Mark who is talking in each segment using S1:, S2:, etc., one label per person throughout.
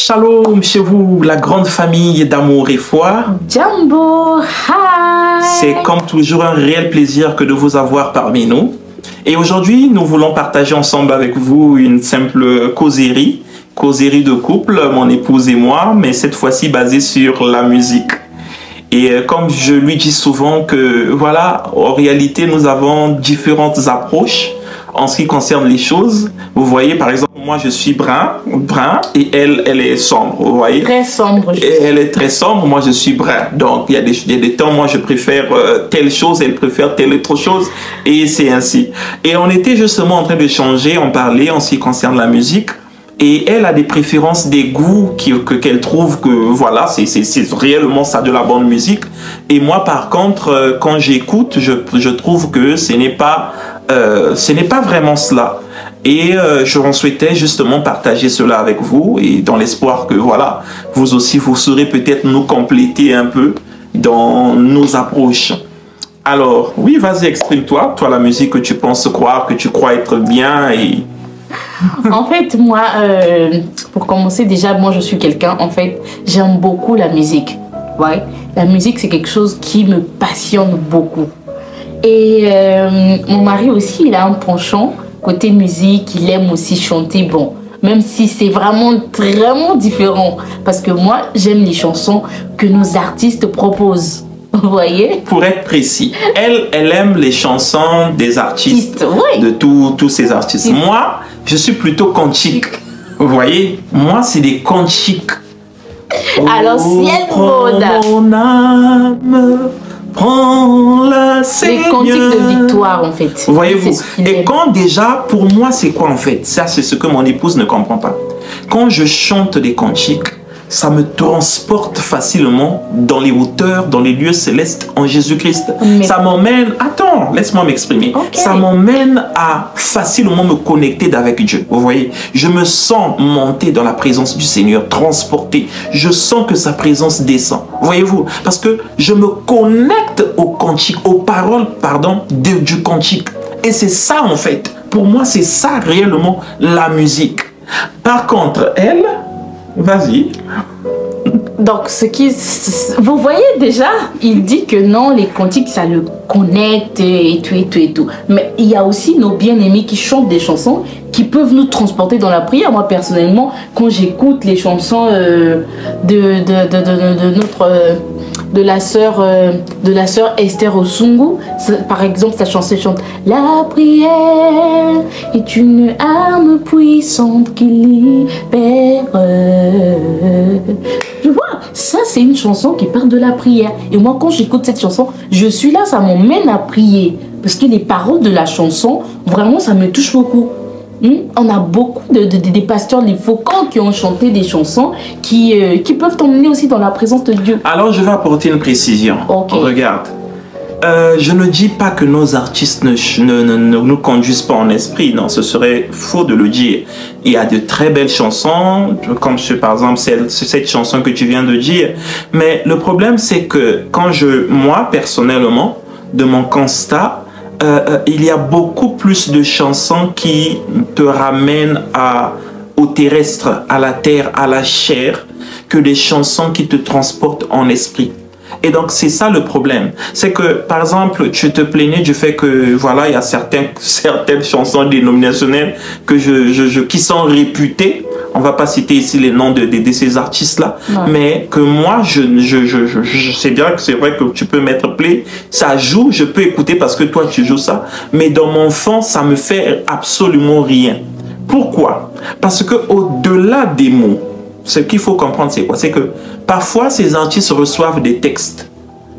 S1: Shalom chez vous, la grande famille d'amour et foi.
S2: Jumbo, hi!
S1: C'est comme toujours un réel plaisir que de vous avoir parmi nous. Et aujourd'hui, nous voulons partager ensemble avec vous une simple causerie de couple, mon épouse et moi, mais cette fois-ci basée sur la musique. Et comme je lui dis souvent que voilà, en réalité, nous avons différentes approches en ce qui concerne les choses. Vous voyez, par exemple, moi je suis brun et elle est sombre, vous voyez.
S2: Très sombre.
S1: Et elle est très sombre, moi je suis brun. Donc il y a des temps, moi je préfère telle chose, elle préfère telle autre chose, et c'est ainsi. Et on était justement en train de changer, on parlait en ce qui concerne la musique. Et elle a des préférences, des goûts qu'elle trouve que voilà, c'est réellement ça de la bonne musique. Et moi par contre, quand j'écoute, je trouve que ce n'est pas vraiment cela. Et je souhaitais justement partager cela avec vous et dans l'espoir que voilà, vous aussi vous saurez peut-être nous compléter un peu dans nos approches. Alors, oui, vas-y, exprime-toi, toi la musique que tu penses croire, que tu crois être bien et...
S2: En fait, moi, pour commencer, déjà, moi, je suis quelqu'un, en fait, j'aime beaucoup la musique. Ouais. La musique, c'est quelque chose qui me passionne beaucoup. Et mon mari aussi, il a un penchant côté musique, il aime aussi chanter, bon, même si c'est vraiment différent. Parce que moi, j'aime les chansons que nos artistes proposent. Vous voyez?
S1: Pour être précis, elle aime les chansons des artistes,
S2: oui.
S1: De tous ces artistes. Moi, je suis plutôt cantique. Vous voyez? Moi, c'est des cantiques.
S2: À l'ancienne mode.
S1: Mon âme, prends-la, Seigneur.
S2: Les cantiques de victoire, en fait.
S1: Voyez-vous? Et quand déjà, pour moi, c'est quoi en fait? Ça, c'est ce que mon épouse ne comprend pas. Quand je chante des cantiques, ça me transporte facilement dans les hauteurs, dans les lieux célestes en Jésus-Christ. Ça m'emmène... Attends, laisse-moi m'exprimer.
S2: Okay.
S1: Ça m'emmène à facilement me connecter avec Dieu. Vous voyez? Je me sens monter dans la présence du Seigneur, transporté. Je sens que sa présence descend. Voyez-vous? Parce que je me connecte au cantique, aux paroles, pardon, du cantique. Et c'est ça en fait. Pour moi, c'est ça réellement la musique. Par contre, elle... Vas-y.
S2: Donc, vous voyez déjà, il dit que non, les cantiques, ça le connecte et tout. Mais il y a aussi nos bien-aimés qui chantent des chansons qui peuvent nous transporter dans la prière. Moi, personnellement, quand j'écoute les chansons de la sœur Esther Osungu, par exemple, sa chanson chante « La prière est une arme puissante qui libère ». Tu vois, ça c'est une chanson qui parle de la prière. Et moi, quand j'écoute cette chanson, je suis là, ça m'emmène à prier. Parce que les paroles de la chanson, vraiment, ça me touche beaucoup. On a beaucoup des pasteurs, les faucons qui ont chanté des chansons qui peuvent t'emmener aussi dans la présence de Dieu.
S1: Alors, je vais apporter une précision.
S2: Okay.
S1: Regarde. Je ne dis pas que nos artistes ne nous conduisent pas en esprit. Non, ce serait faux de le dire. Il y a de très belles chansons, comme par exemple cette chanson que tu viens de dire. Mais le problème, c'est que moi, personnellement, de mon constat, il y a beaucoup plus de chansons qui te ramènent au terrestre, à la terre, à la chair, que des chansons qui te transportent en esprit. Et donc, c'est ça le problème. C'est que, par exemple, tu te plaignais du fait que, voilà, il y a certaines chansons dénominationnelles qui sont réputées. On va pas citer ici les noms de ces artistes-là. Mais que moi, je sais bien que c'est vrai que tu peux mettre play. Ça joue, je peux écouter parce que toi, tu joues ça. Mais dans mon fond, ça me fait absolument rien. Pourquoi? Parce que au-delà des mots, ce qu'il faut comprendre, c'est quoi? C'est que parfois, ces artistes reçoivent des textes.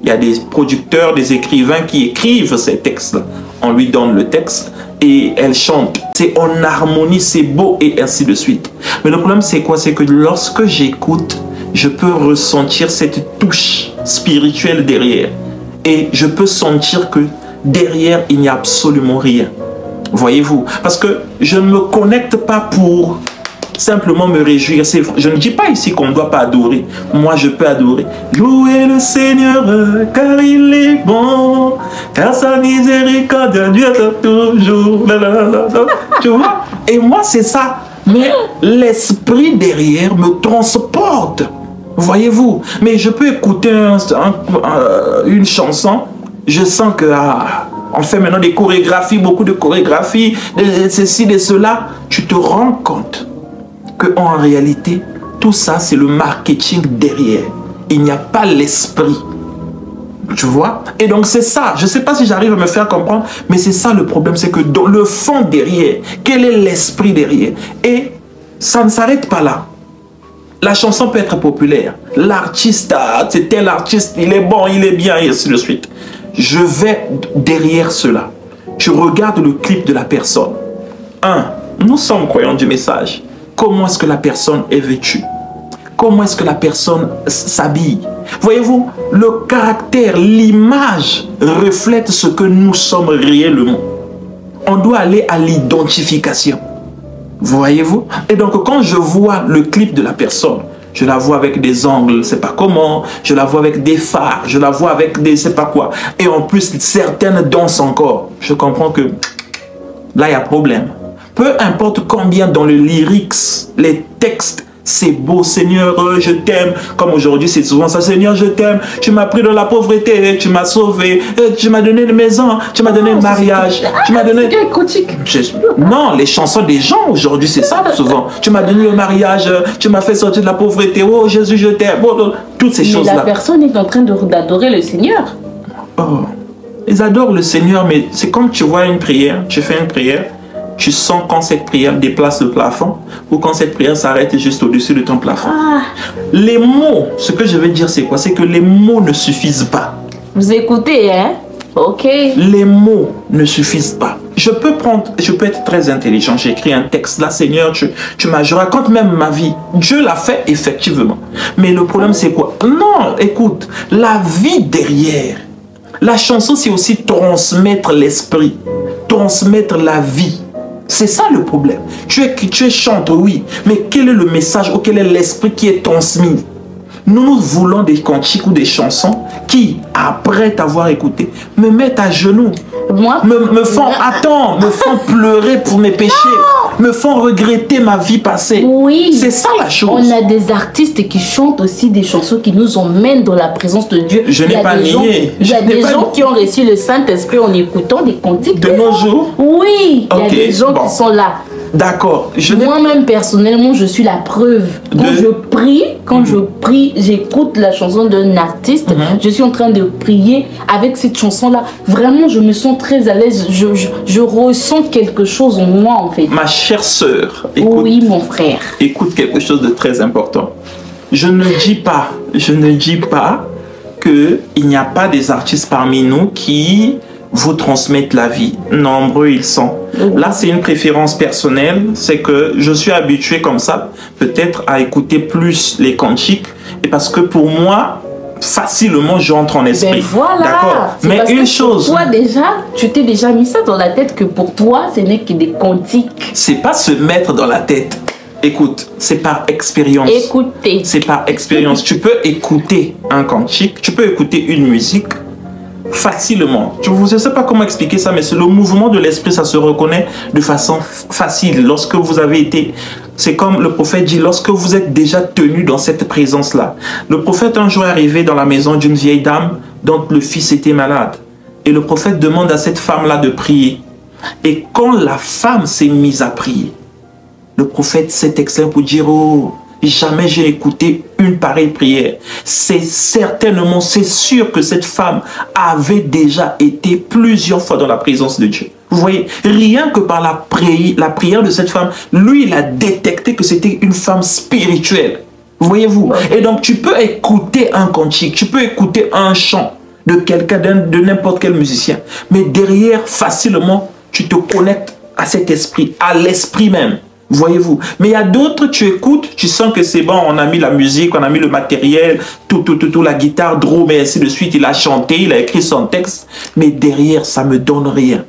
S1: Il y a des producteurs, des écrivains qui écrivent ces textes-là. On lui donne le texte et elle chante. C'est en harmonie, c'est beau et ainsi de suite. Mais le problème, c'est quoi? C'est que lorsque j'écoute, je peux ressentir cette touche spirituelle derrière. Et je peux sentir que derrière, il n'y a absolument rien. Voyez-vous? Parce que je ne me connecte pas pour... simplement me réjouir. Je ne dis pas ici qu'on ne doit pas adorer. Moi, je peux adorer. Louez le Seigneur, car il est bon, car sa miséricorde dure toujours. Tu vois? Et moi, c'est ça. Mais l'esprit derrière me transporte. Voyez-vous? Mais je peux écouter une chanson, je sens que on fait maintenant des chorégraphies, beaucoup de chorégraphies, de ceci, de cela. Tu te rends compte qu'en réalité, tout ça, c'est le marketing derrière. Il n'y a pas l'esprit. Tu vois? Et donc c'est ça, je ne sais pas si j'arrive à me faire comprendre, mais c'est ça le problème, c'est que dans le fond derrière, quel est l'esprit derrière? Et ça ne s'arrête pas là. La chanson peut être populaire. L'artiste, c'est tel artiste, il est bon, il est bien, et ainsi de suite. Je vais derrière cela. Tu regardes le clip de la personne. Nous sommes croyants du message. Comment est-ce que la personne est vêtue? Comment est-ce que la personne s'habille? Voyez-vous, le caractère, l'image reflète ce que nous sommes réellement. On doit aller à l'identification. Voyez-vous? Et donc, quand je vois le clip de la personne, je la vois avec des angles, c'est pas comment, je la vois avec des phares, je la vois avec des c'est pas quoi. Et en plus, certaines dansent encore. Je comprends que là, il y a problème. Peu importe combien dans le lyrics, les textes, c'est beau, Seigneur, je t'aime. Comme aujourd'hui, c'est souvent ça, Seigneur, je t'aime. Tu m'as pris dans la pauvreté, tu m'as sauvé, tu m'as donné une maison, tu m'as donné un mariage, tu m'as donné... Non, les chansons des gens aujourd'hui, c'est ça souvent. Tu m'as donné le mariage, tu m'as fait sortir de la pauvreté, oh Jésus, je t'aime. Oh, toutes ces choses-là.
S2: Mais la personne est en train d'adorer le Seigneur.
S1: Oh, ils adorent le Seigneur, mais c'est comme tu vois une prière, tu fais une prière, tu sens quand cette prière déplace le plafond ou quand cette prière s'arrête juste au-dessus de ton plafond. Les mots, ce que je veux dire, c'est quoi? C'est que les mots ne suffisent pas.
S2: Vous écoutez, hein? Ok.
S1: Les mots ne suffisent pas. Je peux être très intelligent. J'écris un texte. Là, Seigneur, je raconte même ma vie. Dieu l'a fait, effectivement. Mais le problème, c'est quoi? Non, écoute, la vie derrière. La chanson, c'est aussi transmettre l'esprit, transmettre la vie. C'est ça le problème. Tu es chanteur, oui, mais quel est le message ou quel est l'esprit qui est transmis? Nous voulons des cantiques ou des chansons qui, après t'avoir écouté, me mettent à genoux.
S2: Moi,
S1: me font pleurer pour mes péchés, me font regretter ma vie passée.
S2: Oui.
S1: C'est ça la chose.
S2: On a des artistes qui chantent aussi des chansons qui nous emmènent dans la présence de Dieu.
S1: Je n'ai pas nié.
S2: Il y a des gens qui ont reçu le Saint-Esprit en écoutant des cantiques.
S1: De nos jours?
S2: Oui. Il y a des gens qui sont là.
S1: D'accord.
S2: Moi-même, personnellement, je suis la preuve. Quand je prie, j'écoute la chanson d'un artiste. Je suis en train de prier avec cette chanson-là. Vraiment, je me sens très à l'aise. Je ressens quelque chose en moi, en fait.
S1: Ma chère sœur, écoute,
S2: oui, mon frère.
S1: Écoute quelque chose de très important. Je ne dis pas qu'il n'y a pas des artistes parmi nous qui vous transmettent la vie. Nombreux ils sont. Là, c'est une préférence personnelle. C'est que je suis habitué comme ça, peut-être à écouter plus les cantiques. Et parce que pour moi, facilement, j'entre en esprit.
S2: Ben voilà.
S1: D'accord. Mais une chose.
S2: Toi, déjà, tu t'es déjà mis ça dans la tête que pour toi, ce n'est que des cantiques.
S1: C'est pas se mettre dans la tête. Écoute, c'est par expérience.
S2: Écoutez.
S1: C'est par expérience. Tu peux écouter un cantique, tu peux écouter une musique facilement. Je ne sais pas comment expliquer ça, mais c'est le mouvement de l'esprit, ça se reconnaît de façon facile. Lorsque vous avez été, c'est comme le prophète dit, lorsque vous êtes déjà tenu dans cette présence-là. Le prophète un jour est arrivé dans la maison d'une vieille dame dont le fils était malade. Et le prophète demande à cette femme-là de prier. Et quand la femme s'est mise à prier, le prophète s'est excellent pour dire, oh, jamais j'ai écouté une pareille prière. C'est certainement, c'est sûr que cette femme avait déjà été plusieurs fois dans la présence de Dieu. Vous voyez, rien que par la prière de cette femme, lui, il a détecté que c'était une femme spirituelle. Voyez-vous? Et donc, tu peux écouter un cantique, tu peux écouter un chant de quelqu'un, de n'importe quel musicien. Mais derrière, facilement, tu te connectes à cet esprit, à l'esprit même. Voyez-vous? Mais il y a d'autres, tu écoutes, tu sens que c'est bon, on a mis la musique, on a mis le matériel, tout, la guitare, drum et ainsi de suite, il a chanté, il a écrit son texte, mais derrière, ça me donne rien.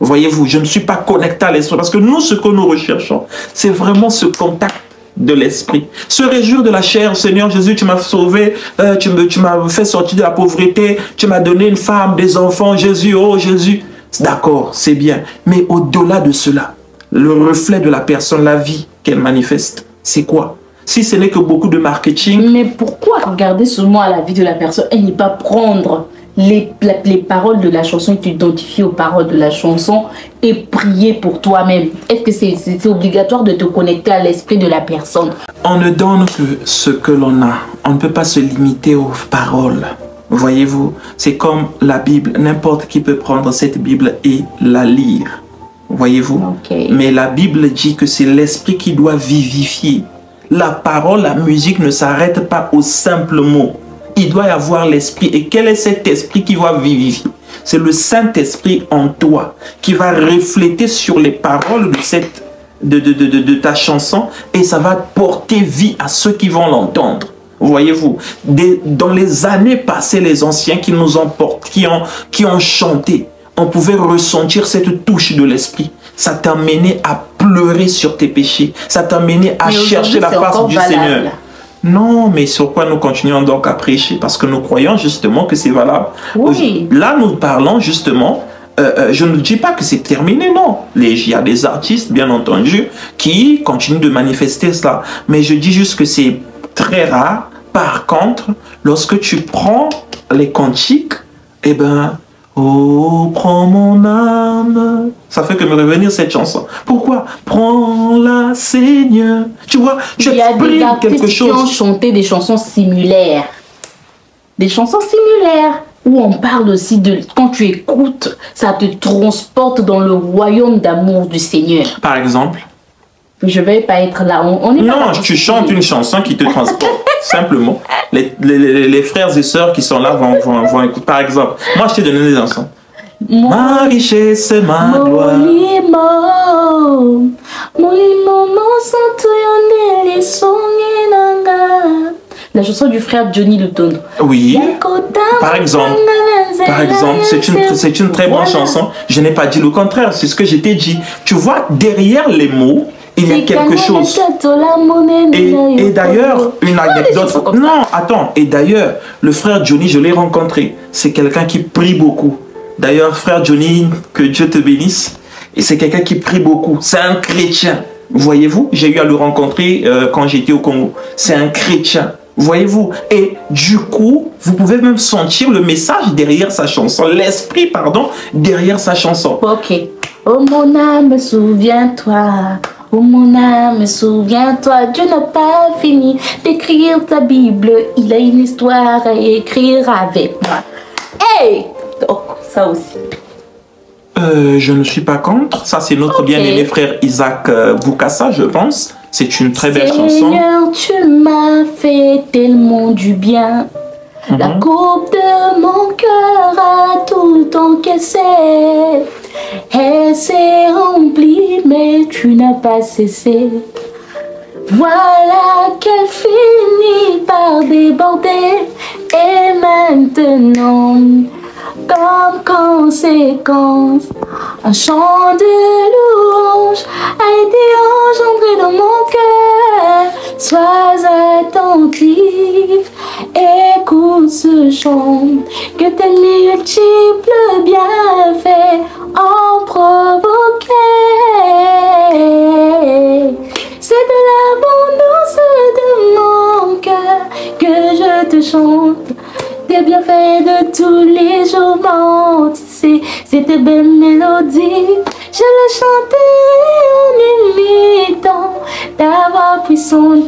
S1: Voyez-vous, je ne suis pas connecté à l'esprit, parce que nous, ce que nous recherchons, c'est vraiment ce contact de l'esprit. Se réjouir de la chair, Seigneur Jésus, tu m'as sauvé, tu m'as fait sortir de la pauvreté, tu m'as donné une femme, des enfants, Jésus, oh Jésus. D'accord, c'est bien, mais au-delà de cela, le reflet de la personne, la vie, qu'elle manifeste? C'est quoi? Si ce n'est que beaucoup de marketing.
S2: Mais pourquoi regarder seulement à la vie de la personne et ne pas prendre les paroles de la chanson, t'identifier aux paroles de la chanson et prier pour toi-même? Est-ce que c'est obligatoire de te connecter à l'esprit de la personne?
S1: On ne donne que ce que l'on a. On ne peut pas se limiter aux paroles. Voyez-vous, c'est comme la Bible. N'importe qui peut prendre cette Bible et la lire. Voyez-vous?
S2: Okay.
S1: Mais la Bible dit que c'est l'esprit qui doit vivifier. La parole, la musique ne s'arrête pas aux simples mots. Il doit y avoir l'esprit. Et quel est cet esprit qui va vivifier? C'est le Saint-Esprit en toi qui va refléter sur les paroles de ta chanson et ça va porter vie à ceux qui vont l'entendre. Voyez-vous, dans les années passées, les anciens qui nous ont portés, qui ont chanté, on pouvait ressentir cette touche de l'esprit. Ça t'amenait à pleurer sur tes péchés. Ça t'amenait à chercher la face du Seigneur. Non, mais sur quoi nous continuons donc à prêcher? Parce que nous croyons justement que c'est valable.
S2: Oui.
S1: Là, nous parlons justement, je ne dis pas que c'est terminé, non. Il y a des artistes, bien entendu, qui continuent de manifester cela. Mais je dis juste que c'est très rare. Par contre, lorsque tu prends les cantiques, eh ben, oh, prends mon âme. Ça fait que me revenir cette chanson. Pourquoi? Prends-la, Seigneur. Tu vois, tu exprimes quelque chose.
S2: Il y a des artistes qui ont chanté des chansons similaires. Des chansons similaires. Où on parle aussi de... Quand tu écoutes, ça te transporte dans le royaume d'amour du Seigneur.
S1: Par exemple?
S2: Je vais pas être là. On est
S1: non,
S2: pas
S1: tu chantes une chanson qui te transporte. Simplement. Les frères et sœurs qui sont là vont écouter. Par exemple, moi je t'ai donné des chansons. Ma richesse, ma gloire.
S2: La chanson du frère Johnny Lutondo.
S1: Oui. Par exemple, c'est une très bonne chanson. Je n'ai pas dit le contraire, c'est ce que je t'ai dit. Tu vois, derrière les mots, il y a quelque chose. Et d'ailleurs, une anecdote. Non, attends. Et d'ailleurs, le frère Johnny, je l'ai rencontré. C'est quelqu'un qui prie beaucoup. D'ailleurs, frère Johnny, que Dieu te bénisse. Et c'est quelqu'un qui prie beaucoup. C'est un chrétien. Voyez-vous, j'ai eu à le rencontrer quand j'étais au Congo. C'est un chrétien. Voyez-vous. Et du coup, vous pouvez même sentir le message derrière sa chanson. L'esprit, pardon, derrière sa chanson.
S2: Ok. Oh mon âme, souviens-toi. Oh mon âme, souviens-toi, Dieu n'a pas fini d'écrire ta Bible. Il a une histoire à écrire avec moi. Hey! Donc, ça aussi.
S1: Je ne suis pas contre. Ça, c'est notre bien-aimé frère Isaac Boukassa, je pense. C'est une très belle chanson.
S2: Seigneur, tu m'as fait tellement du bien. La coupe de mon cœur a tout encaissé. Elle s'est remplie, mais tu n'as pas cessé. Voilà qu'elle finit par déborder. Et maintenant, comme conséquence, un chant de louange a été engendré dans mon cœur. Sois attentif, écoute ce chant, que tes multiples bienfaits en provoqué. C'est de l'abondance de mon cœur que je te chante. Des bienfaits de tous les jours m'ont tissé cette belle mélodie. Je le chanterai en imitant ta voix puissante.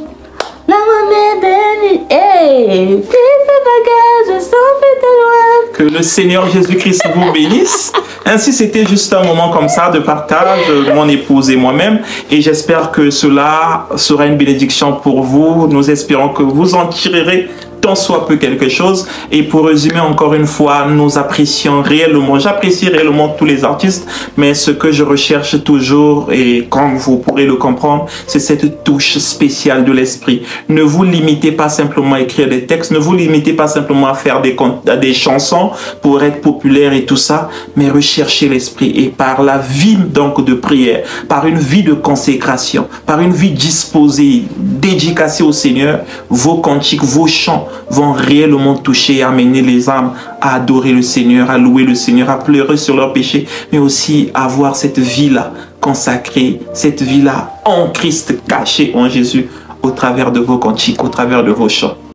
S2: La main m'est bénie. Hey, puis ce bagage sans fait de loin.
S1: Que le Seigneur Jésus-Christ vous bénisse. Ainsi, c'était juste un moment comme ça de partage, mon épouse et moi-même. Et j'espère que cela sera une bénédiction pour vous. Nous espérons que vous en tirerez tant soit peu quelque chose. Et pour résumer encore une fois, nous apprécions réellement, j'apprécie réellement tous les artistes, mais ce que je recherche toujours, et comme vous pourrez le comprendre, c'est cette touche spéciale de l'esprit. Ne vous limitez pas simplement à écrire des textes, ne vous limitez pas simplement à faire des chansons pour être populaire et tout ça, mais recherchez l'esprit. Et par la vie donc de prière, par une vie de consécration, par une vie disposée, dédicacée au Seigneur, vos cantiques, vos chants vont réellement toucher et amener les âmes à adorer le Seigneur, à louer le Seigneur, à pleurer sur leurs péchés, mais aussi à avoir cette vie-là consacrer cette vie-là en Christ, cachée en Jésus, au travers de vos cantiques, au travers de vos chants.